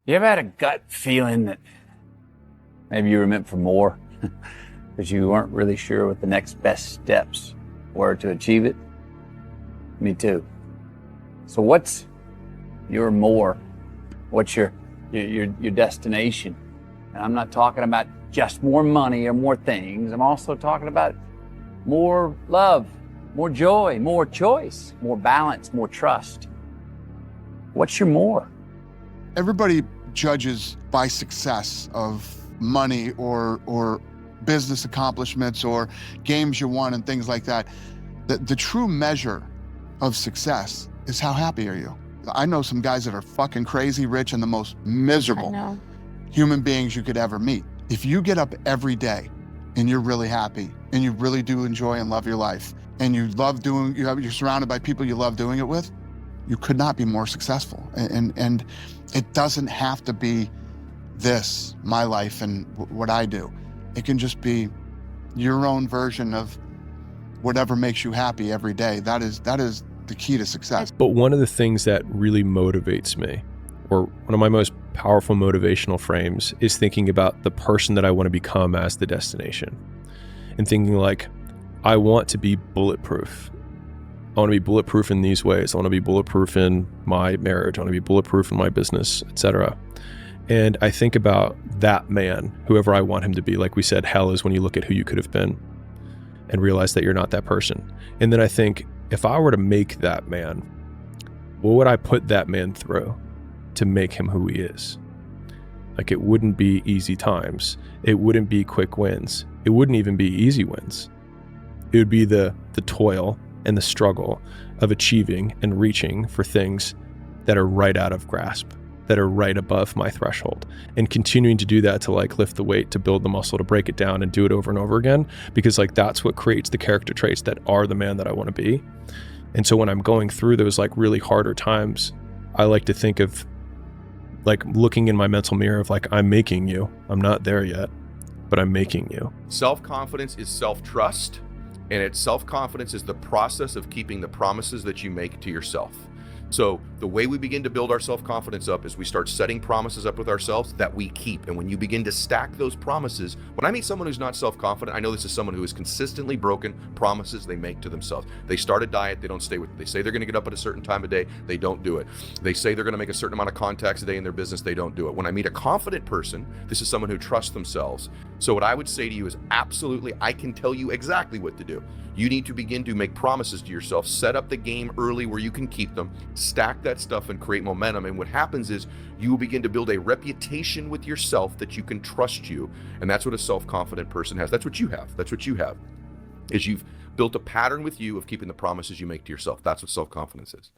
You ever had a gut feeling that maybe you were meant for more because you weren't really sure what the next best steps were to achieve it? Me too. So what's your more? What's your destination? And I'm not talking about just more money or more things. I'm also talking about more love, more joy, more choice, more balance, more trust. What's your more? Everybody judges by success of money or business accomplishments or games you won and things like that. The true measure of success is how happy are you? I know some guys that are fucking crazy rich and the most miserable human beings you could ever meet. If you get up every day and you're really happy and you really do enjoy and love your life and you love doing, you're surrounded by people you love doing it with, you could not be more successful. And it doesn't have to be this, my life and what I do. It can just be your own version of whatever makes you happy every day. That is the key to success. But one of the things that really motivates me, or one of my most powerful motivational frames, is thinking about the person that I want to become as the destination. And thinking like, I want to be bulletproof. I want to be bulletproof in these ways. I want to be bulletproof in my marriage. I want to be bulletproof in my business, etc. And I think about that man, whoever I want him to be. Like we said, hell is when you look at who you could have been and realize that you're not that person. And then I think, if I were to make that man, what would I put that man through to make him who he is? Like, it wouldn't be easy times. It wouldn't be quick wins. It wouldn't even be easy wins. It would be the toil and the struggle of achieving and reaching for things that are right out of grasp, that are right above my threshold, and continuing to do that to like lift the weight, to build the muscle, to break it down and do it over and over again, because like that's what creates the character traits that are the man that I want to be. And so when I'm going through those like really harder times, I like to think of like looking in my mental mirror of like, I'm making you. I'm not there yet, but I'm making you. Self-confidence is self-trust, and self-confidence is the process of keeping the promises that you make to yourself. So the way we begin to build our self-confidence up is we start setting promises up with ourselves that we keep. And when you begin to stack those promises, when I meet someone who's not self-confident, I know this is someone who has consistently broken promises they make to themselves. They start a diet, they don't stay with it. They say they're going to get up at a certain time of day, they don't do it. They say they're going to make a certain amount of contacts a day in their business, they don't do it. When I meet a confident person, this is someone who trusts themselves. So what I would say to you is absolutely, I can tell you exactly what to do. You need to begin to make promises to yourself, set up the game early where you can keep them, stack that stuff and create momentum. And what happens is you will begin to build a reputation with yourself that you can trust you. And that's what a self-confident person has. That's what you have. That's what you have, is you've built a pattern with you of keeping the promises you make to yourself. That's what self-confidence is.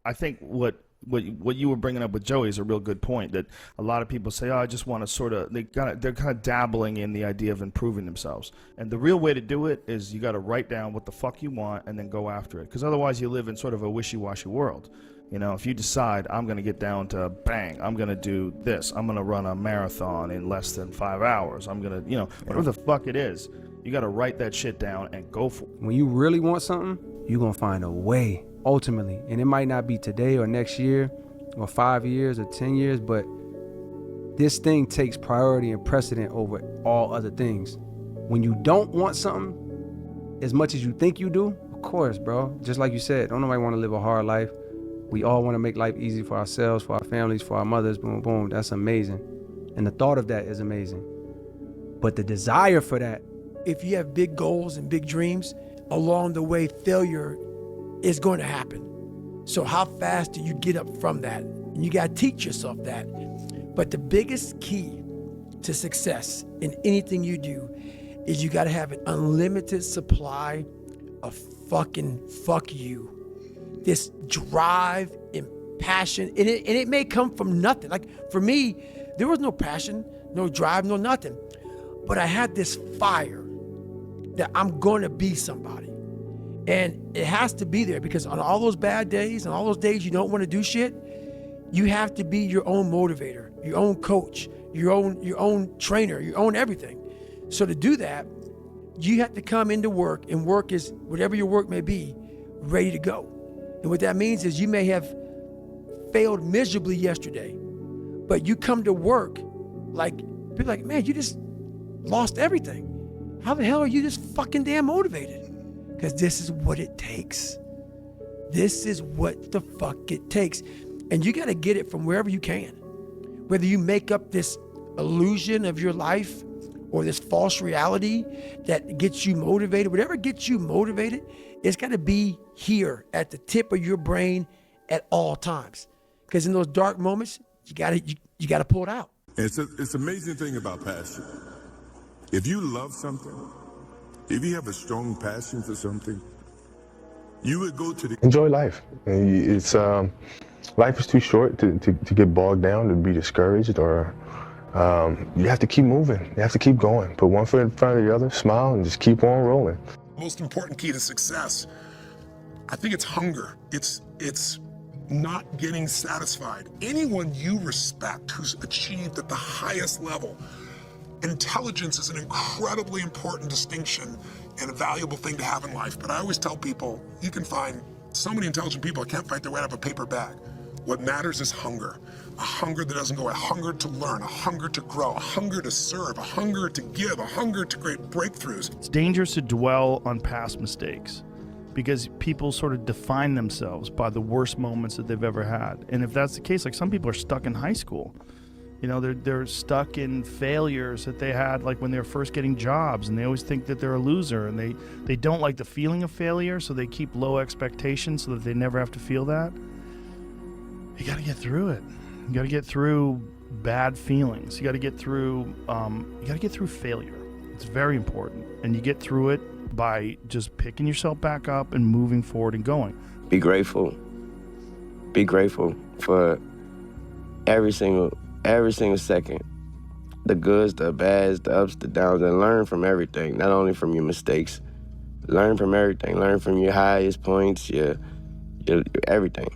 I think what you were bringing up with Joey is a real good point, that a lot of people say, oh, I just want to sort of, they're kind of dabbling in the idea of improving themselves. And the real way to do it is you got to write down what the fuck you want and then go after it. Because otherwise you live in sort of a wishy-washy world. You know, if you decide I'm going to get down to bang, I'm going to do this, I'm going to run a marathon in less than 5 hours, I'm going to, whatever the fuck it is, you got to write that shit down and go for it. When you really want something, you're going to find a way. Ultimately, and it might not be today or next year or 5 years or 10 years, but this thing takes priority and precedent over all other things. When you don't want something as much as you think you do, of course, bro, just like you said, don't nobody want to live a hard life. We all want to make life easy for ourselves, for our families, for our mothers, boom, boom. That's amazing. And the thought of that is amazing. But the desire for that. If you have big goals and big dreams, along the way, failure is going to happen. So how fast do you get up from that? And you got to teach yourself that. But the biggest key to success in anything you do is you got to have an unlimited supply of fucking fuck you. This drive and passion, and it may come from nothing. Like for me, there was no passion, no drive, no nothing. But I had this fire that I'm going to be somebody. And it has to be there, because on all those bad days and all those days you don't want to do shit, you have to be your own motivator, your own coach, your own trainer, your own everything. So to do that, you have to come into work, and work is whatever your work may be, ready to go. And what that means is you may have failed miserably yesterday, but you come to work like, people like, man, you just lost everything. How the hell are you this fucking damn motivated? Because this is what it takes. This is what the fuck it takes. And you got to get it from wherever you can. Whether you make up this illusion of your life or this false reality that gets you motivated, whatever gets you motivated, it's got to be here at the tip of your brain at all times. Because in those dark moments, you got to pull it out. It's an amazing thing about passion. If you love something, if you have a strong passion for something, you would go to the... Enjoy life. It's life is too short to get bogged down, to be discouraged, or you have to keep moving. You have to keep going. Put one foot in front of the other, smile, and just keep on rolling. Most important key to success, I think it's hunger. It's not getting satisfied. Anyone you respect who's achieved at the highest level, intelligence is an incredibly important distinction and a valuable thing to have in life. But I always tell people, you can find so many intelligent people that can't fight their way out of a paper bag. What matters is hunger. A hunger that doesn't go away, a hunger to learn, a hunger to grow, a hunger to serve, a hunger to give, a hunger to create breakthroughs. It's dangerous to dwell on past mistakes because people sort of define themselves by the worst moments that they've ever had. And if that's the case, like some people are stuck in high school. You know, they're stuck in failures that they had like when they were first getting jobs, and they always think that they're a loser, and they don't like the feeling of failure, so they keep low expectations so that they never have to feel that. You got to get through it. You got to get through bad feelings. You got to get through failure. It's very important. And you get through it by just picking yourself back up and moving forward and going. Be grateful. Be grateful for every single second. The goods, the bads, the ups, the downs, and learn from everything, not only from your mistakes. Learn from everything. Learn from your highest points, your everything.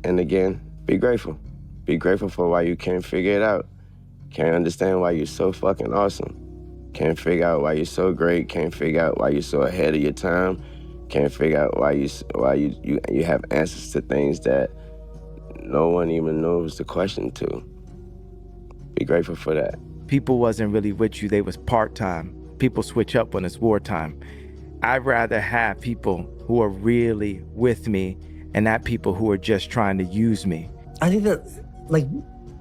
And again, be grateful. Be grateful for why you can't figure it out. Can't understand why you're so fucking awesome. Can't figure out why you're so great. Can't figure out why you're so ahead of your time. Can't figure out why you have answers to things that no one even knows the question to. Be grateful for that. People wasn't really with you. They was part-time. People switch up when it's wartime. I'd rather have people who are really with me and not people who are just trying to use me. I think that, like,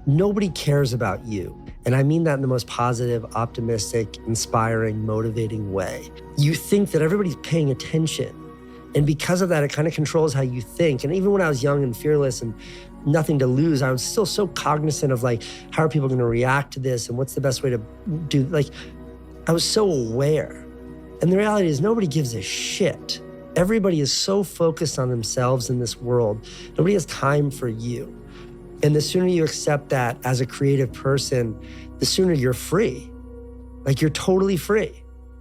nobody cares about you. And I mean that in the most positive, optimistic, inspiring, motivating way. You think that everybody's paying attention. And because of that, it kind of controls how you think. And even when I was young and fearless and nothing to lose, I was still so cognizant of, like, how are people going to react to this and what's the best way to do, like, I was so aware. And the reality is nobody gives a shit. Everybody is so focused on themselves in this world. Nobody has time for you. And the sooner you accept that as a creative person, the sooner you're free. Like, you're totally free.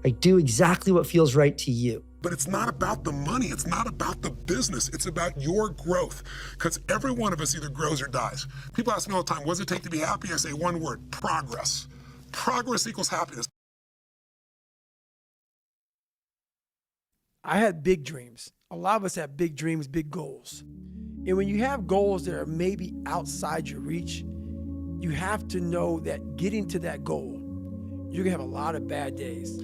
Like, do exactly what feels right to you. But it's not about the money. It's not about the business. It's about your growth. Because every one of us either grows or dies. People ask me all the time, what does it take to be happy? I say one word, progress. Progress equals happiness. I had big dreams. A lot of us have big dreams, big goals. And when you have goals that are maybe outside your reach, you have to know that getting to that goal, you're gonna have a lot of bad days.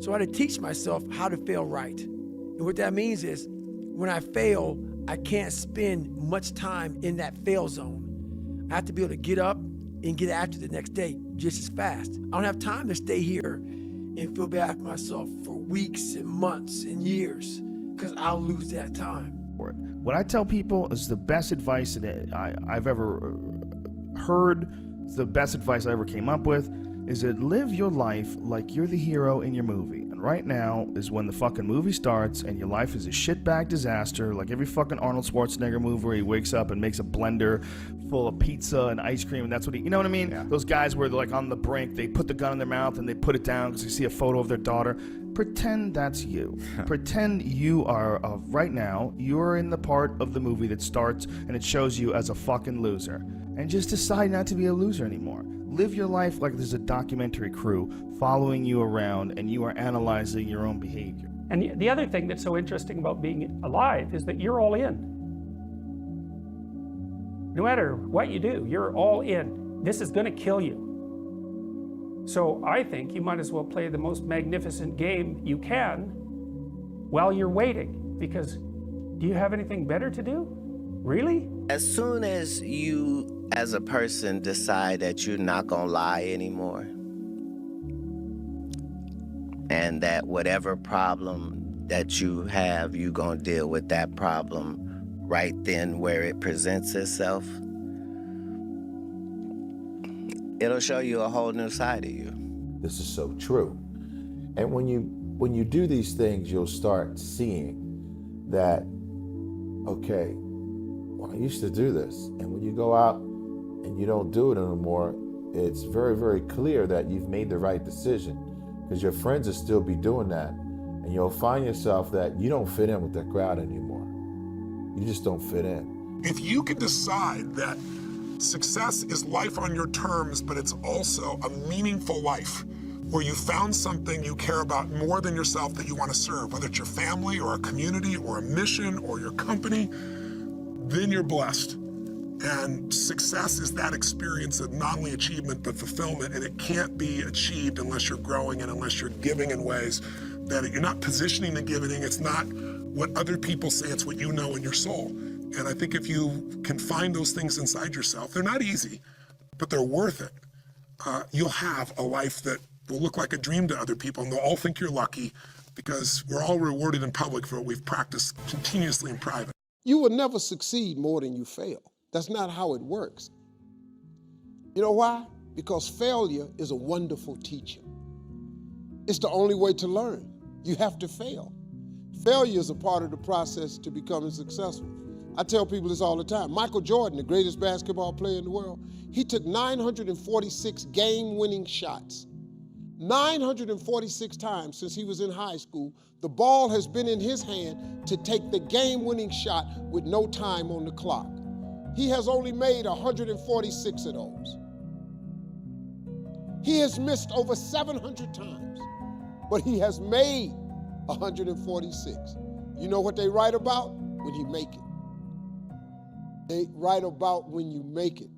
So I had to teach myself how to fail right. And what that means is when I fail, I can't spend much time in that fail zone. I have to be able to get up and get after the next day just as fast. I don't have time to stay here and feel bad for myself for weeks and months and years, because I'll lose that time. What I tell people is the best advice that I've ever heard, the best advice I ever came up with, is that live your life like you're the hero in your movie. And right now is when the fucking movie starts and your life is a shitbag disaster, like every fucking Arnold Schwarzenegger movie where he wakes up and makes a blender full of pizza and ice cream, and that's what you know what I mean? Yeah. Those guys where they're like on the brink, they put the gun in their mouth and they put it down because they see a photo of their daughter. Pretend that's you. Pretend you are, right now, you're in the part of the movie that starts and it shows you as a fucking loser. And just decide not to be a loser anymore. Live your life like there's a documentary crew following you around and you are analyzing your own behavior. And the other thing that's so interesting about being alive is that you're all in. No matter what you do, you're all in. This is going to kill you. So I think you might as well play the most magnificent game you can while you're waiting, because do you have anything better to do? Really? As soon as you, as a person, decide that you're not gonna lie anymore, and that whatever problem that you have, you're gonna deal with that problem right then where it presents itself, it'll show you a whole new side of you. This is so true. And when you do these things, you'll start seeing that, okay, well, I used to do this. And when you go out and you don't do it anymore, it's very, very clear that you've made the right decision, because your friends will still be doing that. And you'll find yourself that you don't fit in with that crowd anymore. You just don't fit in. If you can decide that success is life on your terms, but it's also a meaningful life where you found something you care about more than yourself that you want to serve, whether it's your family or a community or a mission or your company, then you're blessed. And success is that experience of not only achievement, but fulfillment. And it can't be achieved unless you're growing and unless you're giving in ways that you're not positioning the giving. It's not what other people say, it's what you know in your soul. And I think if you can find those things inside yourself, they're not easy, but they're worth it. You'll have a life that will look like a dream to other people, and they'll all think you're lucky, because we're all rewarded in public for what we've practiced continuously in private. You will never succeed more than you fail. That's not how it works. You know why? Because failure is a wonderful teacher. It's the only way to learn. You have to fail. Failure is a part of the process to becoming successful. I tell people this all the time. Michael Jordan, the greatest basketball player in the world, he took 946 game-winning shots. 946 times since he was in high school, the ball has been in his hand to take the game-winning shot with no time on the clock. He has only made 146 of those. He has missed over 700 times, but he has made 146. You know what they write about? When you make it. They write about when you make it.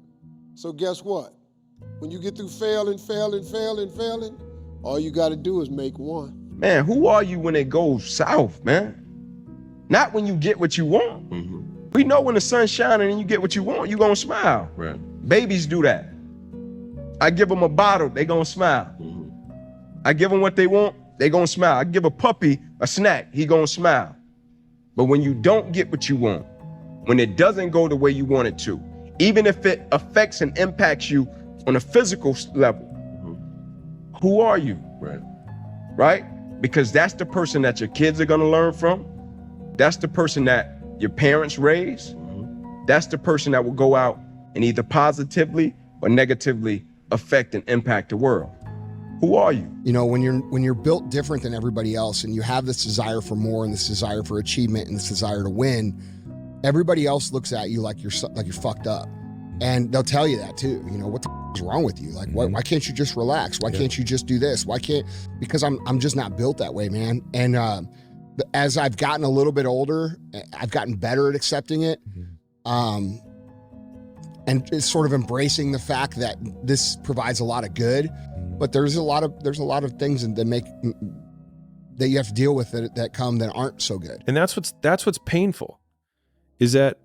So guess what? When you get through failing, all you gotta do is make one. Man, who are you when it goes south, man? Not when you get what you want. Mm-hmm. We know when the sun's shining and you get what you want, you gonna smile. Right. Babies do that. I give them a bottle, they gonna smile. Mm-hmm. I give them what they want, they gonna smile. I give a puppy a snack, he gonna smile. But when you don't get what you want, when it doesn't go the way you want it to, even if it affects and impacts you on a physical level, who are you? Right? Because that's the person that your kids are gonna learn from. That's the person that your parents raise. That's the person that will go out and either positively or negatively affect and impact the world. Who are you? You know, when you're built different than everybody else and you have this desire for more and this desire for achievement and this desire to win, everybody else looks at you like you're fucked up. And they'll tell you that too. You know, what the is wrong with you? Like, why can't you just relax? Why can't you just do this? Why can't, because I'm just not built that way, man. And as I've gotten a little bit older, I've gotten better at accepting it. And it's sort of embracing the fact that this provides a lot of good, but there's a lot of things that you have to deal with that come that aren't so good. And that's what's painful, is that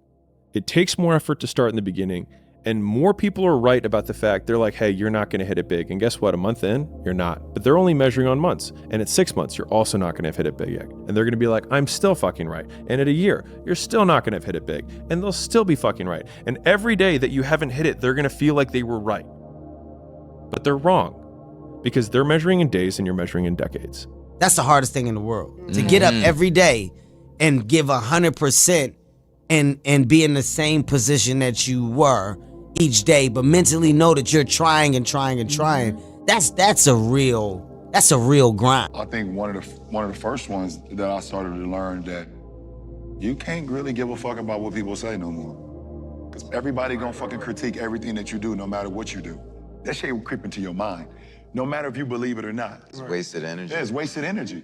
it takes more effort to start in the beginning, and more people are right about the fact, they're like, hey, you're not going to hit it big. And guess what? A month in, you're not. But they're only measuring on months. And at 6 months, you're also not going to have hit it big yet. And they're going to be like, I'm still fucking right. And at a year, you're still not going to have hit it big. And they'll still be fucking right. And every day that you haven't hit it, they're going to feel like they were right. But they're wrong, because they're measuring in days and you're measuring in decades. That's the hardest thing in the world. To get up every day and give 100% and be in the same position that you were each day, but mentally know that you're trying and trying and trying. That's a real grind. I think one of the first ones that I started to learn that you can't really give a fuck about what people say no more. Because everybody gonna fucking critique everything that you do, no matter what you do. That shit will creep into your mind, no matter if you believe it or not. It's wasted energy. Yeah, it's wasted energy.